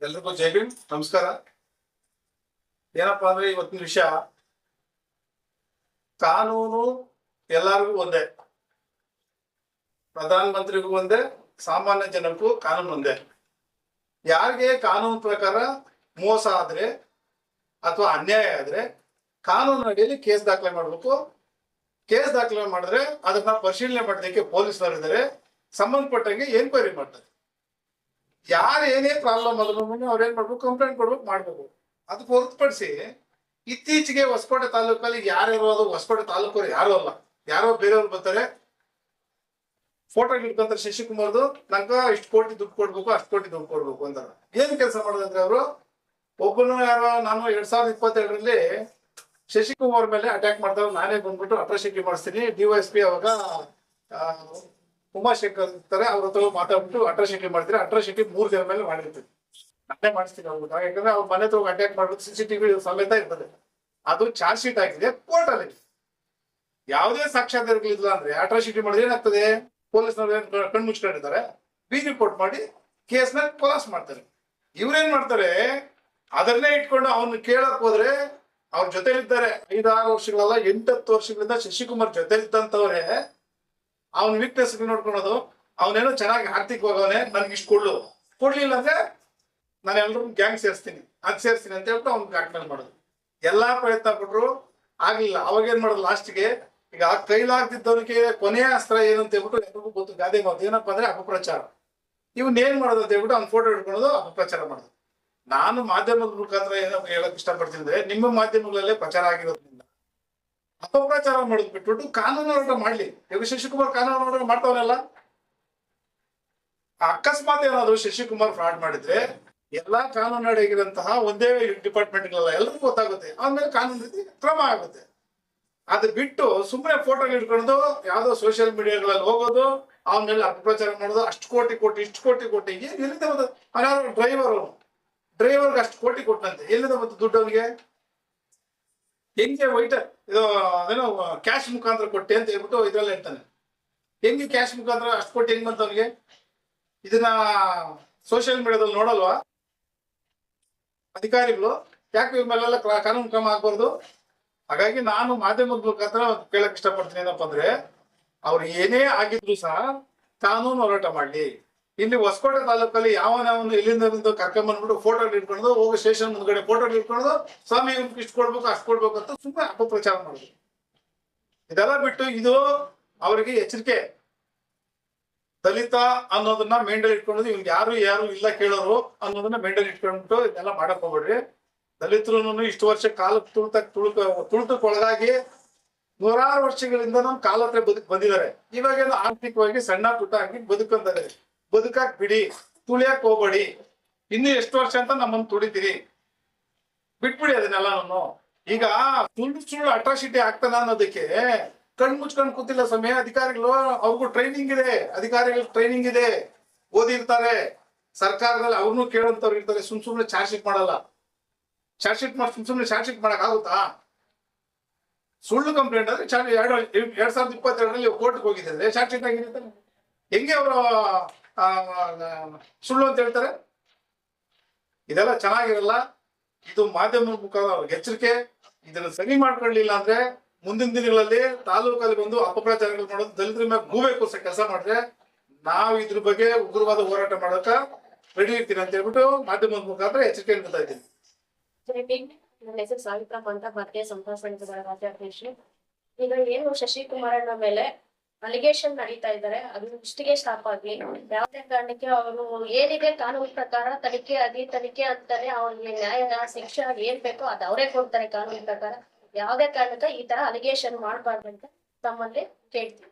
ಎಲ್ರಿಗೂ ಜೈ ಭೀಮ್, ನಮಸ್ಕಾರ. ಏನಪ್ಪಾ ಅಂದ್ರೆ ಇವತ್ತಿನ ವಿಷಯ, ಕಾನೂನು ಎಲ್ಲರಿಗೂ ಒಂದೇ, ಪ್ರಧಾನ ಮಂತ್ರಿಗೂ ಒಂದೇ, ಸಾಮಾನ್ಯ ಜನಕ್ಕೂ ಕಾನೂನು ಒಂದೇ. ಯಾರಿಗೆ ಕಾನೂನು ಪ್ರಕಾರ ಮೋಸ ಆದ್ರೆ ಅಥವಾ ಅನ್ಯಾಯ ಆದ್ರೆ ಕಾನೂನು ಅಡಿಯಲ್ಲಿ ಕೇಸ್ ದಾಖಲೆ ಮಾಡಬೇಕು. ಕೇಸ್ ದಾಖಲೆ ಮಾಡಿದ್ರೆ ಅದನ್ನ ಪರಿಶೀಲನೆ ಮಾಡೋದಕ್ಕೆ ಪೊಲೀಸರು ಇದ್ದಾರೆ, ಸಂಬಂಧಪಟ್ಟಂಗೆ ಎನ್ಕ್ವೈರಿ ಮಾಡ್ತಾರೆ. ಯಾರು ಏನೇ ಪ್ರಾಬ್ಲಮ್ ಆದ್ರೂ ಅವ್ರೇನ್ ಮಾಡ್ಬೇಕು, ಕಂಪ್ಲೇಂಟ್ ಕೊಡ್ಬೇಕು, ಮಾಡ್ಬೇಕು. ಅದಕ್ಕೆ ಹೊರತುಪಡಿಸಿ ಇತ್ತೀಚೆಗೆ ಹೊಸಕೋಟೆ ತಾಲೂಕಲ್ಲಿ ಯಾರ್ಯಾರು, ಅದು ಹೊಸಕೋಟೆ ತಾಲೂಕರು ಯಾರು ಅಲ್ಲ, ಯಾರೋ ಬೇರೆಯವ್ರು ಬರ್ತಾರೆ, ಫೋಟೋ ಇಟ್ಕೊಂತಾರೆ ಶಶಿಕುಮಾರ್ದು, ನಂಗ ಇಷ್ಟು ಕೋಟಿ ದುಡ್ಡು ಕೊಡ್ಬೇಕು, ಅಷ್ಟು ಕೋಟಿ ದುಡ್ಡು ಕೊಡ್ಬೇಕು ಅಂತಾರ. ಏನ್ ಕೆಲಸ ಮಾಡೋದಂದ್ರೆ ಅವರು ಒಬ್ಬನು ಯಾರೋ, ನಾನು 2022ರಲ್ಲಿ ಶಶಿಕುಮಾರ್ ಮೇಲೆ ಅಟ್ಯಾಕ್ ಮಾಡ್ತಾರೆ, ನಾನೇ ಬಂದ್ಬಿಟ್ಟು ಅಟ್ರಾಸಿಟಿ ಮಾಡಿಸ್ತೀನಿ, DYSP ಅವಾಗ ಉಮಾಶೇಖರ್ ಇರ್ತಾರೆ, ಅವ್ರ ಹತ್ರ ಮಾತಾಡ್ಬಿಟ್ಟು ಅಟ್ರಾಸಿಟಿ ಮಾಡ್ತೀರಿ, ಅಟ್ರಾಸಿಟಿ 3 ದಿನ ಮೇಲೆ ಮಾಡಿರ್ತೀವಿ, ನಾನೇ ಮಾಡಿಸ್ತೀನಿ ಅವ್ರು. ಯಾಕಂದ್ರೆ ಅವ್ರ ಮನೆ ಹತ್ರ ಅಟ್ಯಾಕ್ ಮಾಡ್ಬಿಟ್ಟು CCTV ಸಮೇತ ಇರ್ತದೆ. ಅದು ಚಾರ್ಜ್ ಶೀಟ್ ಆಗಿದೆ ಕೋರ್ಟ್ ಅಲ್ಲಿ. ಯಾವುದೇ ಸಾಕ್ಷ್ಯಾಧಾರಗಳಿಲ್ಲ ಅಂದ್ರೆ ಅಟ್ರಾಸಿಟಿ ಮಾಡಿದ್ರೆ ಏನಾಗ್ತದೆ, ಪೊಲೀಸ್ನವ್ರು ಕಣ್ಣು ಮುಚ್ಕೊಂಡಿರ್ತಾರೆ, ಬೀದಿ ರಿಪೋರ್ಟ್ ಮಾಡಿ ಕೇಸ್ನ ಖಲಾಸ್ ಮಾಡ್ತಾರೆ. ಇವ್ರೇನ್ ಮಾಡ್ತಾರೆ, ಅದನ್ನೇ ಇಟ್ಕೊಂಡು ಅವ್ನ ಕೇಳಕ್ ಹೋದ್ರೆ ಅವ್ರ ಜೊತೆಲಿದ್ದಾರೆ 5-6 ವರ್ಷಗಳಲ್ಲ, 8-10 ವರ್ಷಗಳಿಂದ ಶಶಿಕುಮಾರ್ ಜೊತೆಲಿದ್ದಂತವ್ರೆ ಅವನ ವೀಕ್ನೆಸ್ ನೋಡ್ಕೊಳೋದು. ಅವನೇನೋ ಚೆನ್ನಾಗಿ ಆರ್ಥಿಕವಾಗವನೆ, ನನ್ಗೆ ಇಷ್ಟು ಕೊಡ್ಲಿಲ್ಲ ಅಂದ್ರೆ ನಾನು ಎಲ್ರು ಗ್ಯಾಂಗ್ ಸೇರಿಸ್ತೀನಿ, ಅದ್ ಸೇರಿಸ್ತೀನಿ ಅಂತ ಹೇಳ್ಬಿಟ್ಟು ಅವ್ನ ಬ್ಲಾಕ್ ಮೇಲ್ ಮಾಡೋದು. ಎಲ್ಲಾ ಪ್ರಯತ್ನ ಪಟ್ರು ಆಗ್ಲಿಲ್ಲ. ಅವಾಗ ಏನ್ ಮಾಡೋದು, ಲಾಸ್ಟ್ಗೆ ಈಗ ಕೈಲಾಗ್ತಿದ್ದವನಿಗೆ ಕೊನೆಯ ಅಸ್ತ್ರ ಏನಂತ ಹೇಳ್ಬಿಟ್ಟು ಎಲ್ರಿಗೂ ಗೊತ್ತು, ಗಾದೆ ಮಾತು ಏನಪ್ಪಾ ಅಂದ್ರೆ ಅಪಪ್ರಚಾರ. ಇವನ್ ಮಾಡೋದು ಅಂತ ಹೇಳ್ಬಿಟ್ಟು ಅವ್ನ ಫೋಟೋ ಇಟ್ಕೊಳ್ಳೋದು, ಅಪಪ್ರಚಾರ ಮಾಡೋದು. ನಾನು ಮಾಧ್ಯಮದ ಮುಖಾಂತರ ಏನೋ ಹೇಳಕ್ ಇಷ್ಟಪಡ್ತೀನಿ ಅಂದ್ರೆ, ನಿಮ್ಮ ಮಾಧ್ಯಮಗಳಲ್ಲೇ ಪ್ರಚಾರ ಆಗಿರೋದ್ರಿಂದ ಅಪಪ್ರಚಾರ ಮಾಡೋದು ಬಿಟ್ಬಿಟ್ಟು ಕಾನೂನು ಹೋರಾಟ ಮಾಡ್ಲಿ. ಈಗ ಶಶಿಕುಮಾರ್ ಕಾನೂನು ಹೋರಾಟ ಮಾಡ್ತಾವನಲ್ಲ, ಅಕಸ್ಮಾತ್ ಏನಾದ್ರು ಶಶಿಕುಮಾರ್ ಫ್ರಾಡ್ ಮಾಡಿದ್ರೆ ಎಲ್ಲಾ ಕಾನೂನು ಅಡಿಗಿರಂತಹ ಒಂದೇ ಡಿಪಾರ್ಟ್ಮೆಂಟ್ಗಳೆಲ್ಲ ಎಲ್ರಿಗೂ ಗೊತ್ತಾಗುತ್ತೆ, ಆಮೇಲೆ ಕಾನೂನು ರೀತಿ ಕ್ರಮ ಆಗುತ್ತೆ. ಅದು ಬಿಟ್ಟು ಸುಮ್ಮನೆ ಫೋಟೋ ಇಟ್ಕೊಂಡು ಯಾವ್ದೋ ಸೋಷಿಯಲ್ ಮೀಡಿಯಾಗಳಲ್ಲಿ ಹೋಗೋದು, ಅವನ ಮೇಲೆ ಅಪಪ್ರಚಾರ ಮಾಡೋದು, ಅಷ್ಟು ಕೋಟಿ ಇಷ್ಟು ಕೋಟಿ ಎಲ್ಲಿಂದ ಬಂದ? ಅವನಾದ್ರು ಡ್ರೈವರ್ಗೆ ಅಷ್ಟು ಕೋಟಿ ಕೊಟ್ಟಂತೆ, ಎಲ್ಲಿಂದ ಬಂತು ದುಡ್ಡು ಅವನಿಗೆ? ಹೆಂಗೆ ವೈಟ್ ಇದು ಏನೋ ಕ್ಯಾಶ್ ಮುಖಾಂತರ ಕೊಟ್ಟೆ ಅಂತ ಹೇಳ್ಬಿಟ್ಟು ಇದ್ರಲ್ಲಿ ಹೇಳ್ತಾನೆ. ಹೆಂಗೆ ಕ್ಯಾಶ್ ಮುಖಾಂತರ ಅಷ್ಟು ಕೋಟಿ ಹೆಂಗ್ ಬಂತ ಅವನಿಗೆ? ಇದನ್ನ ಸೋಷಿಯಲ್ ಮೀಡಿಯಾದಲ್ಲಿ ನೋಡಲ್ವಾ ಅಧಿಕಾರಿಗಳು? ಯಾಕೆ ಇವ್ರ ಮೇಲೆಲ್ಲ ಕಾನೂನು ಕ್ರಮ ಆಗ್ಬಾರ್ದು? ಹಾಗಾಗಿ ನಾನು ಮಾಧ್ಯಮದ ಮುಖಾಂತರ ಕೇಳಕ್ ಇಷ್ಟಪಡ್ತೀನಿ, ಏನಪ್ಪಾ ಅಂದ್ರೆ ಅವ್ರು ಏನೇ ಆಗಿದ್ರು ಸಹ ಕಾನೂನು ಹೋರಾಟ ಮಾಡ್ಲಿ. ಇಲ್ಲಿ ಹೊಸಕೋಟೆ ತಾಲೂಕಲ್ಲಿ ಯಾವನವನು ಇಲ್ಲಿಂದ ಕರ್ಕೊಂಡ್ಬಂದ್ಬಿಟ್ಟು ಫೋಟೋ ಇಟ್ಕೊಂಡು ಹೋಗೋ ಸ್ಟೇಷನ್ ಮುಂದ್ಗಡೆ ಫೋಟೋ ಇಟ್ಕೊಂಡು ಸ್ವಾಮಿ ಇಷ್ಟು ಕೊಡ್ಬೇಕು ಅಷ್ಟು ಕೊಡ್ಬೇಕು ಅಂತ ಸುಮ್ಮನೆ ಅಪಪ್ರಚಾರ ಮಾಡುದು. ಇದೆಲ್ಲ ಬಿಟ್ಟು ಇದು ಅವರಿಗೆ ಎಚ್ಚರಿಕೆ. ದಲಿತ ಅನ್ನೋದನ್ನ ಮೇಂಡಲ್ ಇಟ್ಕೊಂಡು, ಇವ್ರಿಗೆ ಯಾರು ಇಲ್ಲ ಕೇಳೋರು ಅನ್ನೋದನ್ನ ಮೇಂಡಲ್ ಇಟ್ಕೊಂಡ್ಬಿಟ್ಟು ಇದೆಲ್ಲ ಮಾಡಕ್ ಹೋಗ್ಬೇಡ್ರಿ. ದಲಿತರು ಇಷ್ಟು ವರ್ಷ ಕಾಲಕ್ಕೆ ತುಳಿತಕ್ಕೊಳಗಾಗಿ 100 ವರ್ಷಗಳಿಂದ ನಮ್ಮ ಕಾಲ ಹತ್ರ ಬಂದಿದ್ದಾರೆ. ಇವಾಗೇನು ಆರ್ಥಿಕವಾಗಿ ಸಣ್ಣ ಪುಟ್ಟ ಆಗಿ ಬದುಕಂತಾರೆ. ಬದುಕಾಕ್ ಬಿಡಿ, ತುಳಿಯಕ್ ಹೋಗ್ಬೇಡಿ. ಇನ್ನು ಎಷ್ಟು ವರ್ಷ ಅಂತ ನಮ್ಮನ್ನು ತುಳಿತೀರಿ, ಬಿಟ್ಬಿಡಿ ಅದನ್ನೆಲ್ಲ. ಈಗ ಸುಳ್ಳು ಅಟ್ರಾಸಿಟಿ ಆಗ್ತಾನ ಅನ್ನೋದಕ್ಕೆ ಕಣ್ ಮುಚ್ಕೊಂಡು ಕೂತಿಲ್ಲ ಸಮಯ ಅಧಿಕಾರಿಗಳು. ಅವ್ರಿಗೂ ಟ್ರೈನಿಂಗ್ ಇದೆ, ಓದಿರ್ತಾರೆ. ಸರ್ಕಾರದಲ್ಲಿ ಅವ್ರನ್ನೂ ಕೇಳೋಂಥವ್ರು ಇರ್ತಾರೆ. ಸುಮ್ನೆ ಚಾರ್ಜ್ ಶೀಟ್ ಮಾಡಲ್ಲ. ಸುಮ್ನೆ ಚಾರ್ಜ್ ಶೀಟ್ ಮಾಡಕ್ ಆಗುತ್ತಾ? ಸುಳ್ಳು ಕಂಪ್ಲೇಂಟ್ ಆದ್ರೆ 2022ರಲ್ಲಿ ಕೋರ್ಟ್ಗೆ ಹೋಗಿದ್ರೆ ಚಾರ್ಜ್ ಶೀಟ್ ಆಗಿದೆ. ಹೆಂಗೆ ಅವರು ಸುಳ್ಳು ಅಂತ ಹೇಳ್ತಾರೆ? ಇದೆಲ್ಲ ಚೆನ್ನಾಗಿರಲ್ಲ. ಇದು ಮಾಧ್ಯಮ ಮುಖಾಂತರ ಎಚ್ಚರಿಕೆ. ಇದನ್ನ ಸರಿ ಮಾಡ್ಕೊಳ್ಳಿಲ್ಲ ಅಂದ್ರೆ ಮುಂದಿನ ದಿನಗಳಲ್ಲಿ ತಾಲೂಕಲ್ಲಿ ಬಂದು ಅಪಪ್ರಚಾರಗಳು ಮಾಡೋದು, ದಲಿತರ ಮೇಲೆ ಗೂಬೆ ಕೂರ್ಸ ಕೆಲಸ ಮಾಡಿದ್ರೆ ನಾವು ಇದ್ರ ಬಗ್ಗೆ ಉಗ್ರವಾದ ಹೋರಾಟ ಮಾಡೋಕ ರೆಡಿ ಇರ್ತೀನಿ ಅಂತ ಹೇಳ್ಬಿಟ್ಟು ಮಾಧ್ಯಮದ ಮುಖಾಂತರ ಎಚ್ಚರಿಕೆ ನೀಡ್ತಾ ಇದ್ದೀನಿ. ನನ್ನ ಹೆಸರು ಸಾವಿತ್ರ ಅಂತ, ಭಾರತೀಯ ಸಂಸ್ಥಾಪಕ ರಾಜ್ಯಾಧ್ಯಕ್ಷೆ. ಈಗ ಏನು ಶಶಿಕುಮಾರಣ್ಣ ಮೇಲೆ ಅಲಿಗೇಷನ್ ನಡೀತಾ ಇದ್ದಾರೆ, ಅದು ಇಷ್ಟಿಗೆ ಸ್ಟಾಪ್ ಆಗ್ಲಿ. ಯಾವುದೇ ಕಾರಣಕ್ಕೆ ಅವರು ಏನಿದೆ ಕಾನೂನು ಪ್ರಕಾರ ತನಿಖೆ ಅಂತಾನೆ ಅವ್ರಿಗೆ ನ್ಯಾಯ ಶಿಕ್ಷೆ ಏನ್ ಬೇಕೋ ಅದು ಅವರೇ ಕೊಡ್ತಾರೆ ಕಾನೂನು ಪ್ರಕಾರ. ಯಾವುದೇ ಕಾರಣಕ್ಕೆ ಈ ತರ ಅಲಿಗೇಷನ್ ಮಾಡಬಾರ್ದು ಅಂತ ತಮ್ಮಲ್ಲಿ ಕೇಳ್ತೀವಿ.